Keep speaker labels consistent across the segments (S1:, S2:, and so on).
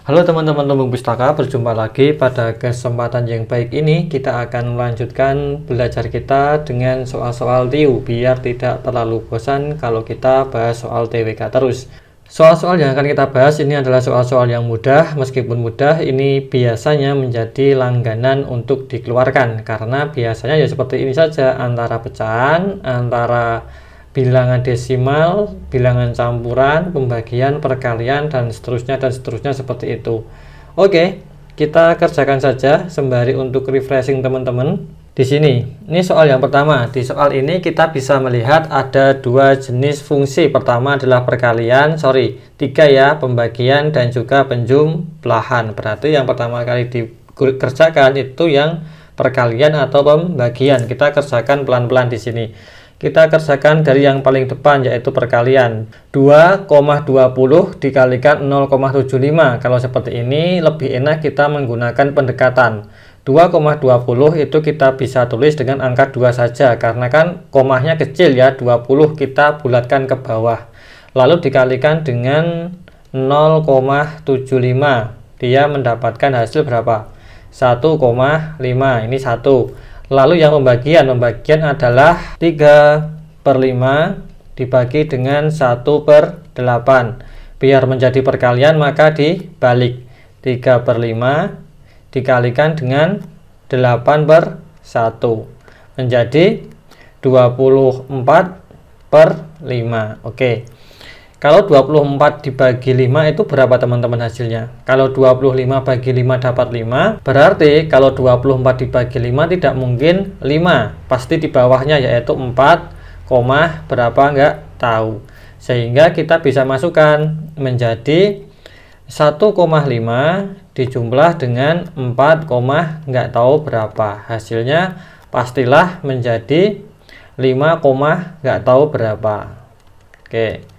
S1: Halo teman-teman Lumbung Pustaka, berjumpa lagi. Pada kesempatan yang baik ini kita akan melanjutkan belajar kita dengan soal-soal TIU biar tidak terlalu bosan kalau kita bahas soal TWK terus. Soal-soal yang akan kita bahas ini adalah soal-soal yang mudah. Meskipun mudah, ini biasanya menjadi langganan untuk dikeluarkan karena biasanya ya seperti ini saja, antara pecahan, antara bilangan desimal, bilangan campuran, pembagian, perkalian, dan seterusnya seperti itu. Oke, kita kerjakan saja sembari untuk refreshing teman-teman. Di sini, ini soal yang pertama. Di soal ini kita bisa melihat ada dua jenis fungsi. Pertama adalah tiga ya, pembagian dan juga penjumlahan. Berarti yang pertama kali dikerjakan itu yang perkalian atau pembagian. Kita kerjakan pelan-pelan di sini. Kita kerjakan dari yang paling depan, yaitu perkalian. 2,20 dikalikan 0,75. Kalau seperti ini lebih enak kita menggunakan pendekatan. 2,20 itu kita bisa tulis dengan angka 2 saja, karena kan komanya kecil ya, 20 kita bulatkan ke bawah. Lalu dikalikan dengan 0,75. Dia mendapatkan hasil berapa? 1,5. Ini 1. Lalu yang pembagian adalah 3/5 dibagi dengan 1/8. Biar menjadi perkalian maka dibalik. 3/5 dikalikan dengan 8/1 menjadi 24/5. Oke. Kalau 24 dibagi 5 itu berapa teman-teman hasilnya? Kalau 25 bagi 5 dapat 5, berarti kalau 24 dibagi 5 tidak mungkin 5. Pasti di bawahnya yaitu 4, berapa nggak tahu. Sehingga kita bisa masukkan menjadi 1,5 dijumlah dengan 4, nggak tahu berapa. Hasilnya pastilah menjadi 5, nggak tahu berapa. Oke.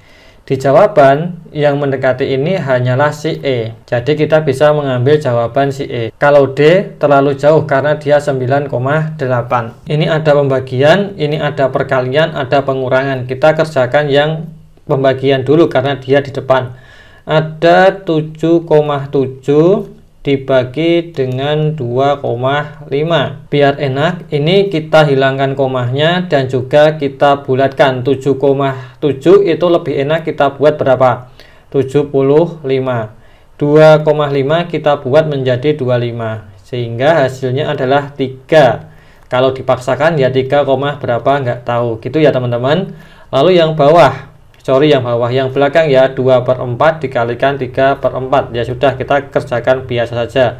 S1: Di jawaban yang mendekati ini hanyalah si E. Jadi kita bisa mengambil jawaban si E. Kalau D terlalu jauh karena dia 9,8. Ini ada pembagian, ini ada perkalian, ada pengurangan. Kita kerjakan yang pembagian dulu karena dia di depan. Ada 7,7 dibagi dengan 2,5. Biar enak, ini kita hilangkan komanya dan juga kita bulatkan. 7,7 itu lebih enak kita buat berapa? 75. 2,5 kita buat menjadi 25. Sehingga hasilnya adalah 3. Kalau dipaksakan ya 3, berapa nggak tahu. Gitu ya teman-teman. Lalu yang bawah. Yang belakang ya 2/4 dikalikan 3/4. Ya sudah, kita kerjakan biasa saja.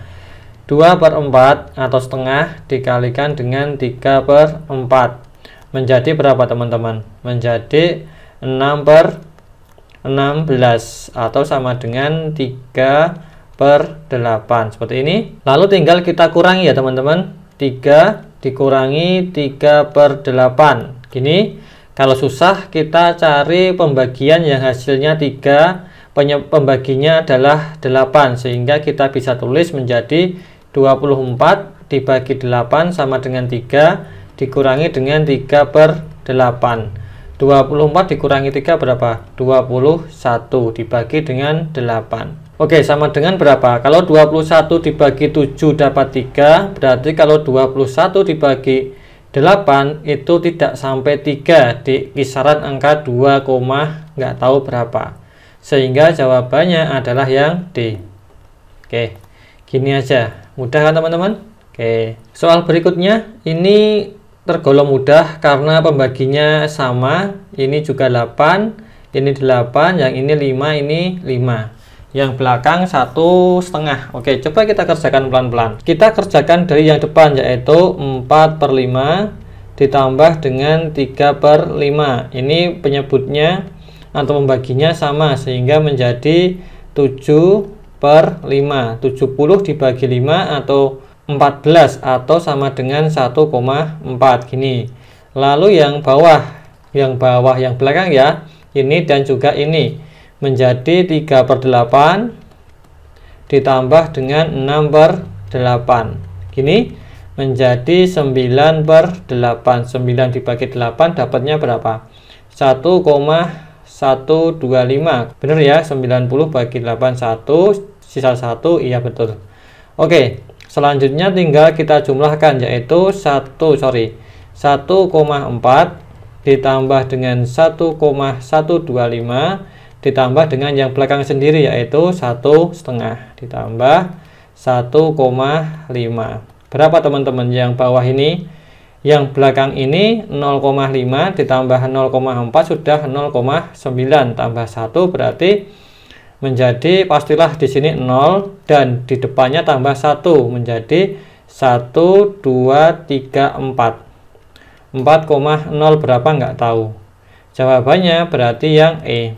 S1: 2/4 atau setengah dikalikan dengan 3/4 menjadi berapa teman-teman? Menjadi 6/16 atau sama dengan 3/8 seperti ini. Lalu tinggal kita kurangi ya teman-teman. 3 dikurangi 3/8 gini. Kalau susah kita cari pembagian yang hasilnya 3, pembaginya adalah 8, sehingga kita bisa tulis menjadi 24 dibagi 8 sama dengan 3 dikurangi dengan 3/8. 24 dikurangi 3 berapa? 21 dibagi dengan 8. Oke, sama dengan berapa? Kalau 21 dibagi 7 dapat 3, berarti kalau 21 dibagi 8 itu tidak sampai 3, di kisaran angka 2, nggak tahu berapa. Sehingga jawabannya adalah yang D. Oke, gini aja. Mudah kan teman-teman? Oke, soal berikutnya ini tergolong mudah karena pembaginya sama. Ini juga 8, ini 8, yang ini 5, ini 5. Yang belakang 1,5. Oke, coba kita kerjakan pelan-pelan. Kita kerjakan dari yang depan, yaitu 4/5 ditambah dengan 3/5. Ini penyebutnya atau pembaginya sama, sehingga menjadi 7/5. 70 dibagi 5 atau 14 atau sama dengan 1,4 gini. Lalu yang bawah yang belakang ya, ini dan juga ini menjadi 3/8 ditambah dengan 6/8 gini menjadi 9/8. 9 dibagi 8 dapatnya berapa? 1,125. Bener ya, 90 bagi 8 1, sisa 1, iya betul. Oke, selanjutnya tinggal kita jumlahkan, yaitu 1,4 ditambah dengan 1,125 ditambah dengan yang belakang sendiri, yaitu 1,5 ditambah 1,5. Berapa teman-teman yang bawah ini? Yang belakang ini 0,5 ditambah 0,4 sudah 0,9 tambah 1 berarti menjadi, pastilah di sini 0 dan di depannya tambah 1 menjadi 1, 2, 3, 4. 4,0 berapa nggak tahu. Jawabannya berarti yang E.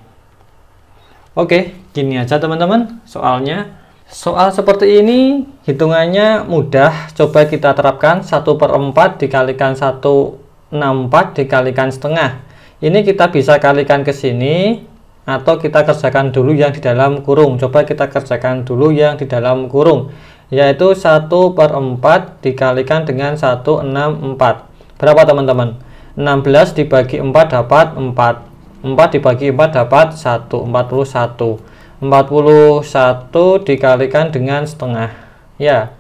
S1: Oke, gini aja teman-teman soalnya. Soal seperti ini hitungannya mudah, coba kita terapkan. 1/4 dikalikan 164 dikalikan setengah. Ini kita bisa kalikan ke sini atau kita kerjakan dulu yang di dalam kurung. Coba kita kerjakan dulu yang di dalam kurung, yaitu 1/4 dikalikan dengan 164. Berapa teman-teman? 16 dibagi 4 dapat 4. 4 dibagi 4 dapat 1, 41. 41 dikalikan dengan setengah, ya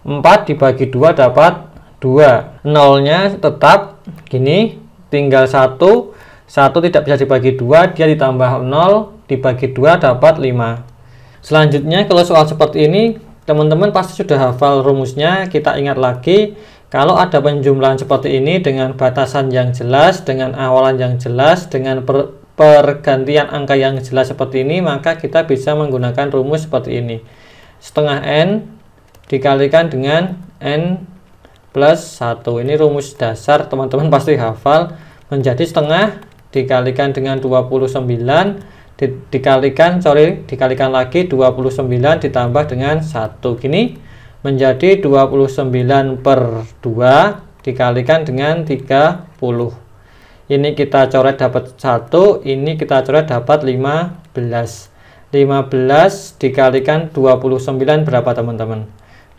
S1: 4 dibagi 2 dapat 2. Nolnya tetap gini, tinggal 1 tidak bisa dibagi 2, dia ditambah 0 dibagi 2 dapat 5. Selanjutnya kalau soal seperti ini teman-teman pasti sudah hafal rumusnya. Kita ingat lagi, kalau ada penjumlahan seperti ini dengan batasan yang jelas, dengan awalan yang jelas, dengan pergantian angka yang jelas seperti ini, maka kita bisa menggunakan rumus seperti ini. Setengah N dikalikan dengan N plus 1. Ini rumus dasar, teman-teman pasti hafal. Menjadi setengah dikalikan dengan 29 dikalikan lagi 29 ditambah dengan 1. Gini menjadi 29/2 dikalikan dengan 30. Ini kita coret dapat 1, ini kita coret dapat 15. 15 dikalikan 29 berapa teman-teman?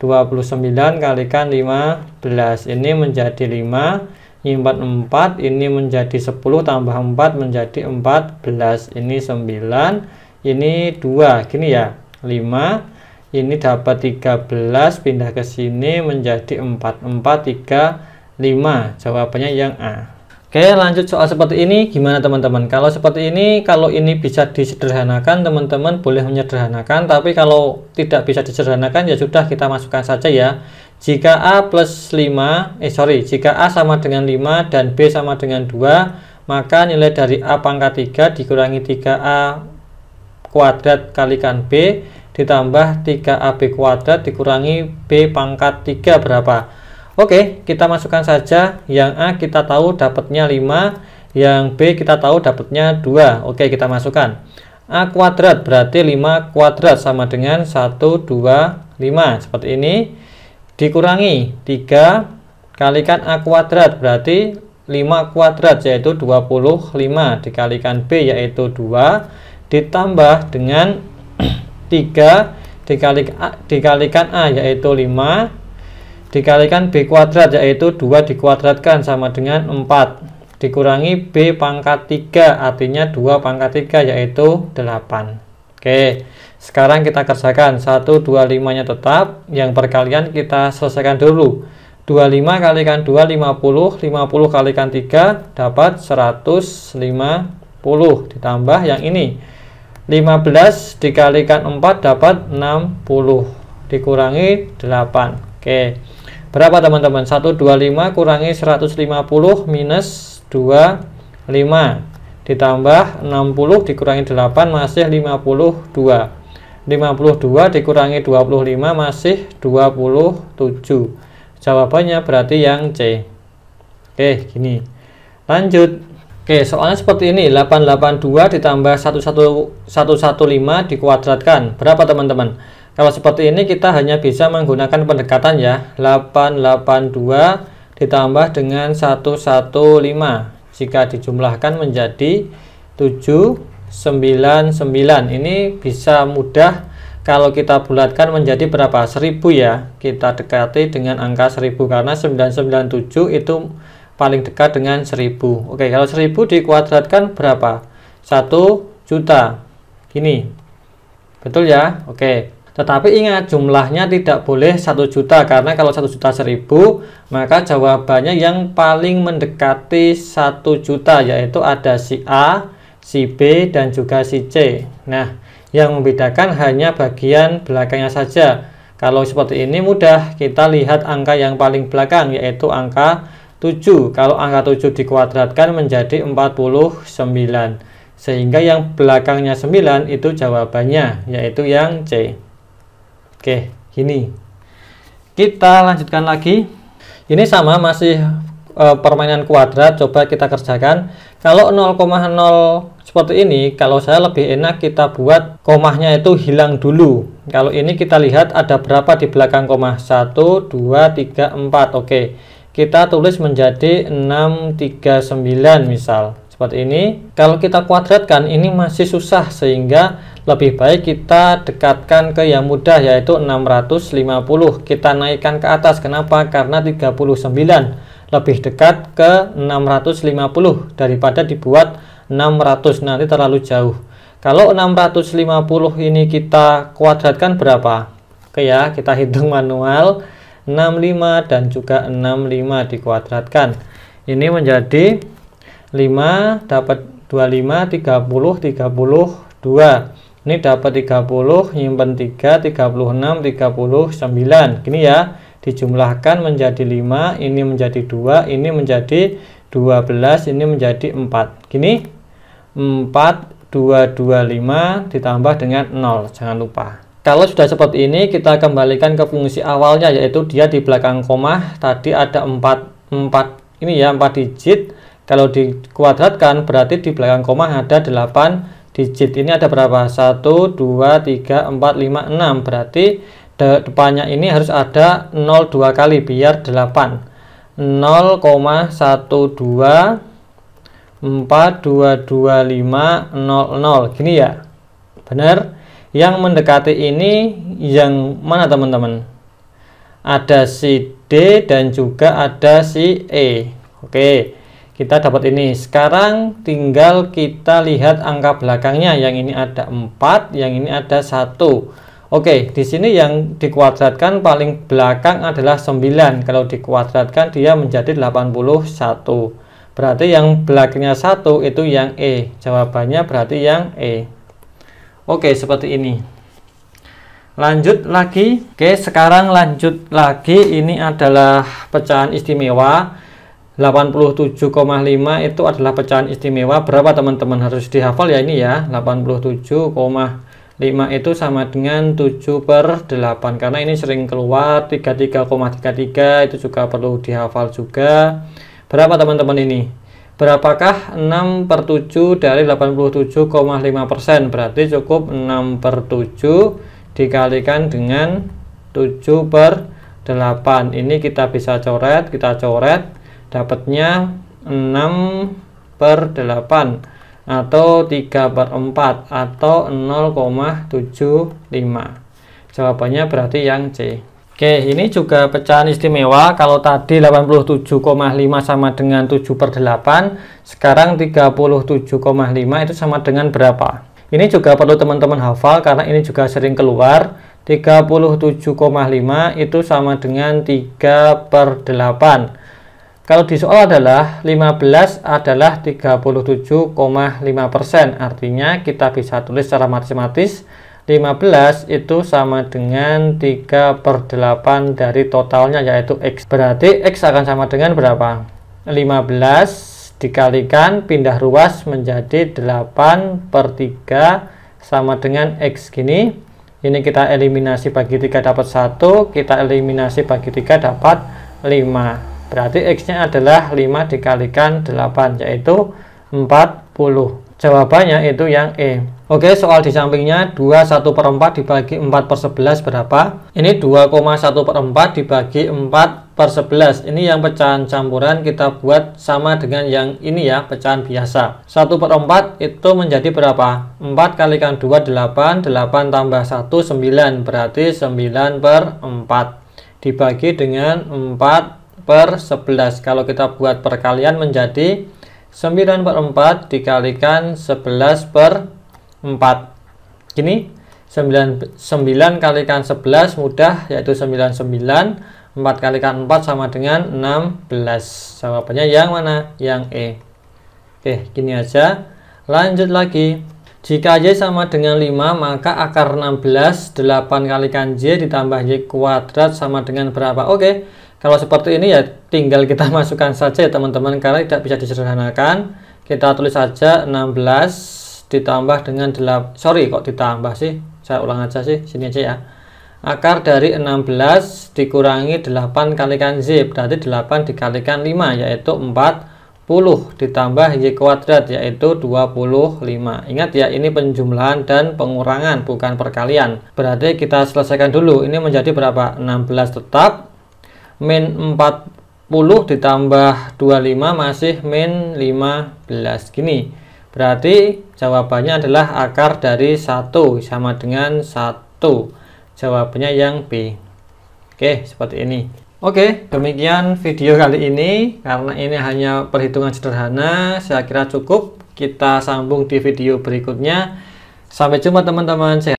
S1: 29 kalikan 15, ini menjadi 5, nyimpan 4, ini menjadi 10 tambah 4 menjadi 14, ini 9, ini 2, gini ya, 5, ini dapat 13, pindah ke sini menjadi 4, 4, 3, 5, jawabannya yang A. Oke, lanjut soal seperti ini gimana teman-teman? Kalau seperti ini, kalau ini bisa disederhanakan, teman-teman boleh menyederhanakan, tapi kalau tidak bisa disederhanakan ya sudah kita masukkan saja ya. Jika A sama dengan 5 dan B sama dengan 2, maka nilai dari A pangkat 3 dikurangi 3A kuadrat kalikan B ditambah 3AB kuadrat dikurangi B pangkat 3 berapa? Oke, kita masukkan saja. Yang A kita tahu dapatnya 5, yang B kita tahu dapatnya 2. Oke, kita masukkan. A kuadrat berarti 5 kuadrat sama dengan 125. Seperti ini. Dikurangi 3 kalikan A kuadrat berarti 5 kuadrat yaitu 25 dikalikan B yaitu 2 ditambah dengan 3 dikalikan A yaitu 5 dikalikan B kuadrat yaitu 2 dikuadratkan sama dengan 4 dikurangi B pangkat 3 artinya 2 pangkat 3 yaitu 8. Oke, sekarang kita kerjakan 125 nya tetap, yang perkalian kita selesaikan dulu. 25 kalikan 2 50, 50 kalikan 3 dapat 150 ditambah yang ini 15 dikalikan 4 dapat 60 dikurangi 8. Oke, berapa teman-teman? 125 kurangi 150 minus 25 ditambah 60 dikurangi 8 masih 52. 52 dikurangi 25 masih 27. Jawabannya berarti yang C. Oke, gini. Lanjut. Oke, soalnya seperti ini. 882 ditambah 115 dikuadratkan. Berapa teman-teman? Kalau seperti ini kita hanya bisa menggunakan pendekatan ya. 882 ditambah dengan 115. Jika dijumlahkan menjadi 799. Ini bisa mudah kalau kita bulatkan menjadi berapa? 1000 ya. Kita dekati dengan angka 1000 karena 997 itu paling dekat dengan 1000. Oke, kalau 1000 dikuadratkan berapa? 1 juta. Gini. Betul ya? Oke. Tetapi ingat, jumlahnya tidak boleh 1 juta, karena kalau 1 juta 1000, maka jawabannya yang paling mendekati 1 juta, yaitu ada si A, si B, dan juga si C. Nah, yang membedakan hanya bagian belakangnya saja. Kalau seperti ini mudah, kita lihat angka yang paling belakang, yaitu angka 7. Kalau angka 7 dikuadratkan menjadi 49. Sehingga yang belakangnya 9 itu jawabannya, yaitu yang C. Oke, gini. Kita lanjutkan lagi. Ini sama, masih permainan kuadrat. Coba kita kerjakan. Kalau 0,0 seperti ini, kalau saya lebih enak kita buat komahnya itu hilang dulu. Kalau ini kita lihat ada berapa di belakang koma? 1, 2, 3, 4. Oke, kita tulis menjadi 639 misal. Seperti ini. Kalau kita kuadratkan ini masih susah, sehingga lebih baik kita dekatkan ke yang mudah, yaitu 650. Kita naikkan ke atas. Kenapa? Karena 39 lebih dekat ke 650 daripada dibuat 600, nanti terlalu jauh. Kalau 650 ini kita kuadratkan berapa? Oke ya, kita hitung manual. 65 dan juga 65 dikuadratkan. Ini menjadi 5, dapat 25, 30, 32. Ini dapat 30, nyimpen 3, 36, 39. Gini ya, dijumlahkan menjadi 5, ini menjadi 2, ini menjadi 12, ini menjadi 4. Gini, 4, 2, 25 ditambah dengan 0, jangan lupa. Kalau sudah seperti ini, kita kembalikan ke fungsi awalnya, yaitu dia di belakang koma tadi ada 4 ini ya, 4 digit. Kalau dikuadratkan berarti di belakang koma ada 8 digit. Ini ada berapa? 1, 2, 3, 4, 5, 6. Berarti depannya ini harus ada 0 2 kali biar 8. 0,12 4225 00. Gini ya. Benar? Yang mendekati ini yang mana teman-teman? Ada si D dan juga ada si E. Oke. Kita dapat ini. Sekarang tinggal kita lihat angka belakangnya. Yang ini ada 4, yang ini ada 1. Oke, di sini yang dikuadratkan paling belakang adalah 9. Kalau dikuadratkan dia menjadi 81. Berarti yang belakangnya 1 itu yang E. Jawabannya berarti yang E. Oke, seperti ini. Lanjut lagi. Oke, sekarang lanjut lagi. Ini adalah pecahan istimewa. 87,5 itu adalah pecahan istimewa. Berapa teman-teman harus dihafal ya ini ya. 87,5 itu sama dengan 7/8. Karena ini sering keluar 33,33, itu juga perlu dihafal juga. Berapa teman-teman ini? Berapakah 6/7 dari 87,5%? Berarti cukup 6/7 dikalikan dengan 7/8. Ini kita bisa coret, kita coret. Dapatnya 6/8 atau 3/4 atau 0,75. Jawabannya berarti yang C. Oke, ini juga pecahan istimewa. Kalau tadi 87,5 sama dengan 7/8, sekarang 37,5 itu sama dengan berapa? Ini juga perlu teman-teman hafal karena ini juga sering keluar. 37,5 itu sama dengan 3/8. Kalau di soal adalah 15 adalah 37,5%. Artinya kita bisa tulis secara matematis 15 itu sama dengan 3/8 dari totalnya, yaitu X. Berarti X akan sama dengan berapa? 15 dikalikan pindah ruas menjadi 8/3 sama dengan X. Gini. Ini kita eliminasi bagi 3 dapat 1. Kita eliminasi bagi 3 dapat 5. Berarti X-nya adalah 5 dikalikan 8, yaitu 40. Jawabannya itu yang E. Oke, soal di sampingnya 21/4 dibagi 4/11 berapa? Ini 2,1/4 dibagi 4/11. Ini yang pecahan campuran, kita buat sama dengan yang ini ya, pecahan biasa. 1/4 itu menjadi berapa? 4 kalikan 2, 8. 8 tambah 1, 9. Berarti 9/4. Dibagi dengan 4/11. Kalau kita buat perkalian menjadi 9/4 dikalikan 11/4. Gini, 9 kalikan 11 mudah, yaitu 99. 4 kalikan 4 sama dengan 16. Jawabannya yang mana? Yang E. Oke, gini aja. Lanjut lagi. Jika Y sama dengan 5, maka akar 16 8 kalikan Y ditambah Y kuadrat sama dengan berapa? Oke, kalau seperti ini ya tinggal kita masukkan saja ya teman-teman, karena tidak bisa disederhanakan. Kita tulis saja 16 ditambah dengan 8. Sorry, kok ditambah sih? Saya ulang aja sih, sini aja ya. Akar dari 16 dikurangi 8 kalikan Z, berarti 8 dikalikan 5, yaitu 40, ditambah Y kuadrat, yaitu 25. Ingat ya, ini penjumlahan dan pengurangan, bukan perkalian. Berarti kita selesaikan dulu, ini menjadi berapa? 16 tetap, min 40 ditambah 25 masih min 15. Gini, berarti jawabannya adalah akar dari 1 sama dengan 1. Jawabannya yang B. Oke, seperti ini. Oke, demikian video kali ini. Karena ini hanya perhitungan sederhana, saya kira cukup. Kita sambung di video berikutnya. Sampai jumpa teman-teman.